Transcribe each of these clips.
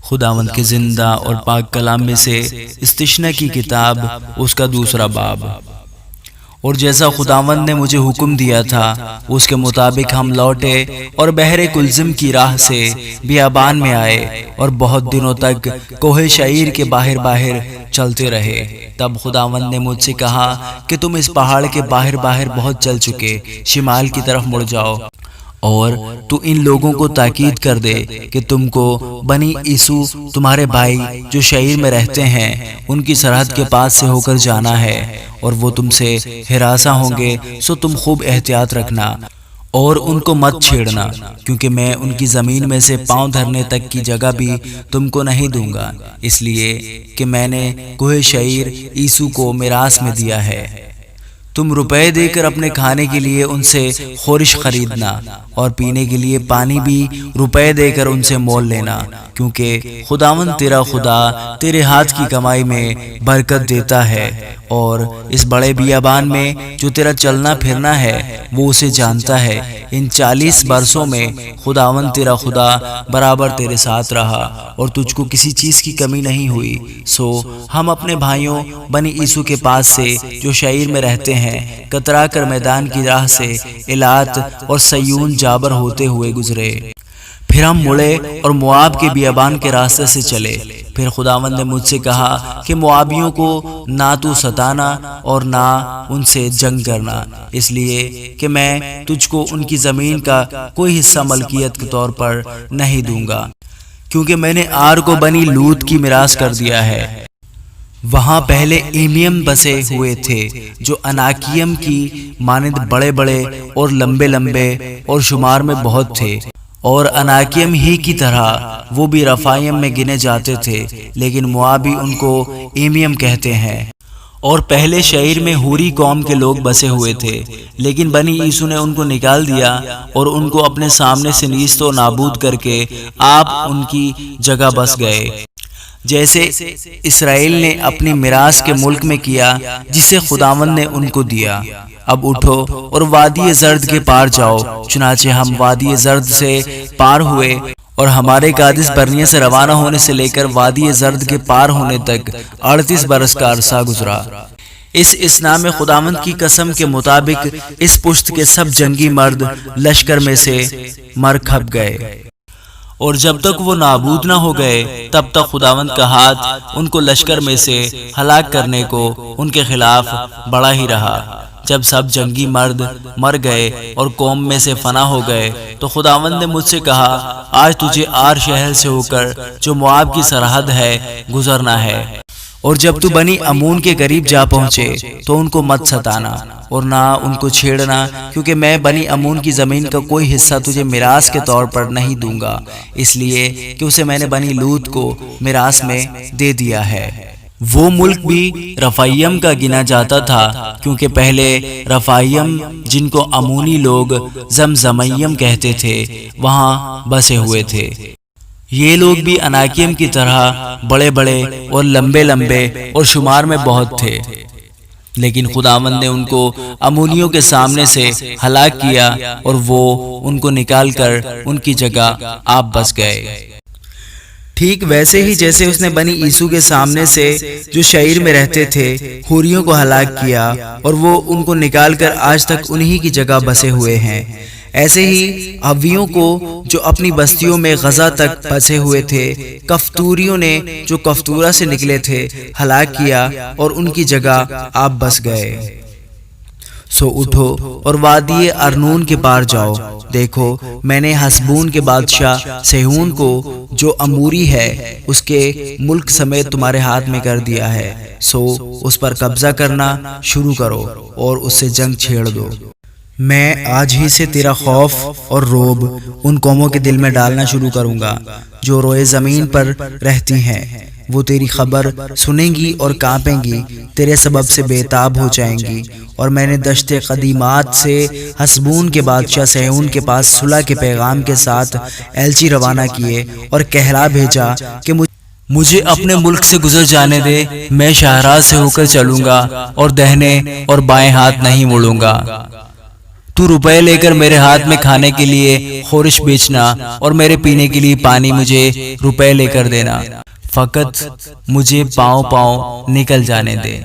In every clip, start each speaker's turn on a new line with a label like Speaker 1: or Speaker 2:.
Speaker 1: خداوند کے زندہ اور پاک کلام میں سے استثنا کی کتاب اس کا دوسرا باب۔ اور جیسا خداوند نے مجھے حکم دیا تھا اس کے مطابق ہم لوٹے اور بحر کلزم کی راہ سے بیابان میں آئے اور بہت دنوں تک کوہ شعیر کے باہر چلتے رہے۔ تب خداوند نے مجھ سے کہا کہ تم اس پہاڑ کے باہر بہت چل چکے، شمال کی طرف مڑ جاؤ اور تو ان لوگوں کو تاکید کر دے کہ تم کو بنی عیسو تمہارے بھائی جو شعیر میں رہتے ہیں ان کی سرحد کے پاس سے ہو کر جانا ہے، اور وہ تم سے ہراساں ہوں گے، سو تم خوب احتیاط رکھنا اور ان کو مت چھیڑنا، کیونکہ میں ان کی زمین میں سے پاؤں دھرنے تک کی جگہ بھی تم کو نہیں دوں گا، اس لیے کہ میں نے کوہ شعیر عیسو کو میراث میں دیا ہے۔ تم روپے دے کر اپنے کھانے کے لیے ان سے خورش خریدنا اور پینے کے لیے پانی بھی روپے دے کر ان سے مول لینا، کیونکہ خداوند تیرا خدا تیرے ہاتھ کی کمائی میں برکت دیتا ہے، اور اس بڑے بیابان میں جو تیرا چلنا پھرنا ہے وہ اسے جانتا ہے۔ ان 40 برسوں میں خداوند تیرا خدا برابر تیرے ساتھ رہا اور تجھ کو کسی چیز کی کمی نہیں ہوئی۔ سو ہم اپنے بھائیوں بنی عیسو کے پاس سے جو شعیر میں رہتے ہیں کترا کر میدان کی راہ سے ایلات اور سیون جابر ہوتے ہوئے گزرے۔ پھر ہم مڑے اور مواب کے بیابان کے راستے سے چلے۔ پھر خداوند نے مجھ سے کہا کہ موابیوں کو نہ تو ستانا اور نہ ان سے جنگ کرنا، اس لیے کہ میں تجھ کو ان کی زمین کا کوئی حصہ ملکیت کے طور پر نہیں دوں گا، کیونکہ میں نے آر کو بنی لوط کی میراث کر دیا ہے۔ وہاں پہلے ایمیم بسے ہوئے تھے جو اناکیم کی مانند بڑے اور لمبے اور شمار میں بہت تھے، اور اناکیم ہی کی طرح وہ بھی رفائیم میں گنے جاتے تھے، لیکن موابی ان کو ایمیم کہتے ہیں۔ اور پہلے شعیر میں ہوری قوم کے لوگ بسے ہوئے تھے، لیکن بنی عیسو نے ان کو نکال دیا اور ان کو اپنے سامنے سے نیست و نابود کر کے آپ ان کی جگہ بس گئے، جیسے اسرائیل نے اپنی میراث کے ملک میں کیا جسے خداوند نے ان کو دیا۔ اب اٹھو اور وادی زرد کے پار جاؤ۔ چنانچہ ہم وادی زرد سے پار ہوئے اور ہمارے قادس برنیہ سے روانہ ہونے سے لے کر وادی زرد کے پار ہونے تک 38 برس کا عرصہ گزرا۔ اس اثنا میں خداوند کی قسم کے مطابق اس پشت کے سب جنگی مرد لشکر میں سے مر کھپ گئے، اور جب تک وہ نابود نہ ہو گئے تب تک خداوند کا ہاتھ ان کو لشکر میں سے ہلاک کرنے کو ان کے خلاف بڑا ہی رہا۔ جب سب جنگی مرد مر گئے اور قوم میں سے فنا ہو گئے تو خداوند نے مجھ سے کہا، آج تجھے آر شہر سے ہو کر جو مواب کی سرحد ہے گزرنا ہے، اور جب تو بنی امون کے قریب جا پہنچے تو ان کو مت ستانا اور نہ ان کو چھیڑنا، کیونکہ میں بنی امون کی زمین کا کوئی حصہ تجھے میراث کے طور پر نہیں دوں گا، اس لیے کہ اسے میں نے بنی لوط کو میراث میں دے دیا ہے۔ وہ ملک بھی رفائیم کا گنا جاتا تھا، کیونکہ پہلے رفائیم جن کو امونی لوگ زمزمیم کہتے تھے وہاں بسے ہوئے تھے۔ یہ لوگ بھی اناکیم کی طرح بڑے اور لمبے اور شمار میں بہت تھے، لیکن خداوند نے ان کو امونیوں کے سامنے سے ہلاک کیا اور وہ ان کو نکال کر ان کی جگہ آپ بس گئے۔ ٹھیک ویسے ہی جیسے اس نے بنی عیسو کے سامنے سے جو شعیر میں رہتے تھے ہوریوں کو ہلاک کیا اور وہ ان کو نکال کر آج تک انہی کی جگہ بسے ہوئے ہیں، ایسے ہی حویوں کو جو اپنی بستیوں میں غزہ تک بسے ہوئے تھے کفتوریوں نے جو کفتورا سے نکلے تھے ہلاک کیا اور ان کی جگہ آپ بس گئے۔ سو اٹھو اور وادی ارنون کے پار جاؤ۔ دیکھو میں نے حسبون کے بادشاہ سیہون کو جو اموری ہے اس کے ملک سمیت تمہارے ہاتھ میں کر دیا ہے، سو اس پر قبضہ کرنا شروع کرو اور اس سے جنگ چھیڑ دو۔ میں آج ہی سے تیرا خوف اور روب ان قوموں کے دل میں ڈالنا شروع کروں گا جو روئے زمین پر رہتی ہیں، وہ تیری خبر سنیں گی اور کانپیں گی، تیرے سبب سے بے تاب ہو جائیں گی۔ اور میں نے دشت قدیمات سے حسبون کے بادشاہ سیہون کے پاس صلح کے پیغام کے ساتھ ایلچی روانہ کیے اور کہلا بھیجا کہ مجھے اپنے ملک سے گزر جانے دے، میں شاہراز سے ہو کر چلوں گا اور دہنے اور بائیں ہاتھ نہیں مڑوں گا۔ تو روپے لے کر میرے ہاتھ میں کھانے کے لیے خورش بیچنا اور میرے پینے کے لیے پانی مجھے روپے لے کر دینا، فقط مجھے پاؤں پاؤں نکل جانے دے۔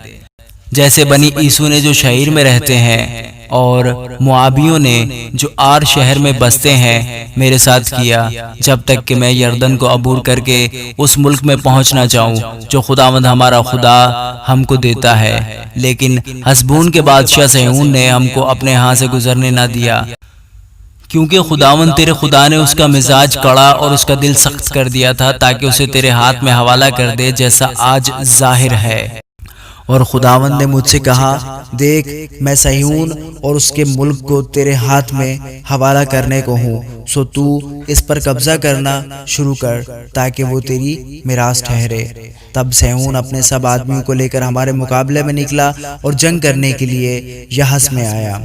Speaker 1: جیسے بنی عیسو نے جو شعیر میں رہتے ہیں اور معابیوں نے جو آر شہر میں بستے ہیں میرے ساتھ کیا، جب تک کہ میں یردن کو عبور کر کے اس ملک میں پہنچنا چاہوں جو خداوند ہمارا خدا ہم کو دیتا ہے، لیکن حسبون کے بادشاہ سیہون نے ہم کو اپنے ہاں سے گزرنے نہ دیا، کیونکہ خداوند تیرے خدا نے اس کا مزاج کڑا اور اس کا دل سخت کر دیا تھا تاکہ اسے تیرے ہاتھ میں حوالہ کر دے، جیسا آج ظاہر ہے۔ اور خداوند نے مجھ سے کہا، دیکھ میں صہیون اور اس کے ملک کو تیرے ہاتھ میں حوالہ کرنے کو ہوں، سو تو اس پر قبضہ کرنا شروع کر تاکہ وہ تیری میراث ٹھہرے۔ تب صہیون اپنے سب آدمیوں کو لے کر ہمارے مقابلے میں نکلا اور جنگ کرنے کے لیے یحس میں آیا،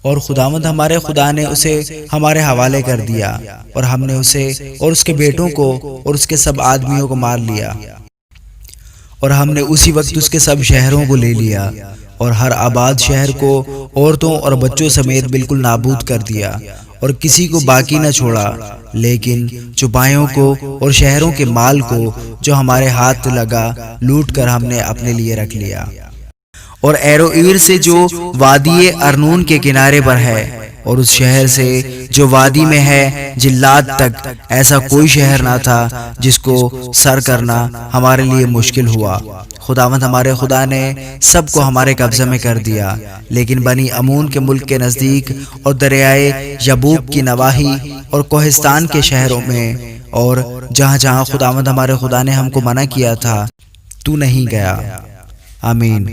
Speaker 1: اور خداوند ہمارے خدا نے اسے ہمارے حوالے کر دیا، اور ہم نے اسے اور اس کے بیٹوں کو اور اس کے سب آدمیوں کو مار لیا، اور ہم نے اسی وقت اس کے سب شہروں کو لے لیا، اور ہر آباد شہر کو عورتوں اور بچوں سمیت بالکل نابود کر دیا، اور کسی کو باقی نہ چھوڑا، لیکن چوپایوں کو اور شہروں کے مال کو جو ہمارے ہاتھ لگا لوٹ کر ہم نے اپنے لیے رکھ لیا۔ اور ایروئیر سے جو وادی ارنون کے کنارے پر ہے اور اس شہر سے جو وادی میں ہے جلاد تک، ایسا کوئی شہر نہ تھا جس کو سر کرنا ہمارے لیے مشکل ہوا۔ خداوند ہمارے خدا نے سب کو ہمارے قبضے میں کر دیا، لیکن بنی امون کے ملک کے نزدیک اور دریائے یبوک کی نواحی اور کوہستان کے شہروں میں اور جہاں جہاں خداوند ہمارے خدا نے ہم کو منع کیا تھا تو نہیں گیا۔ آمین۔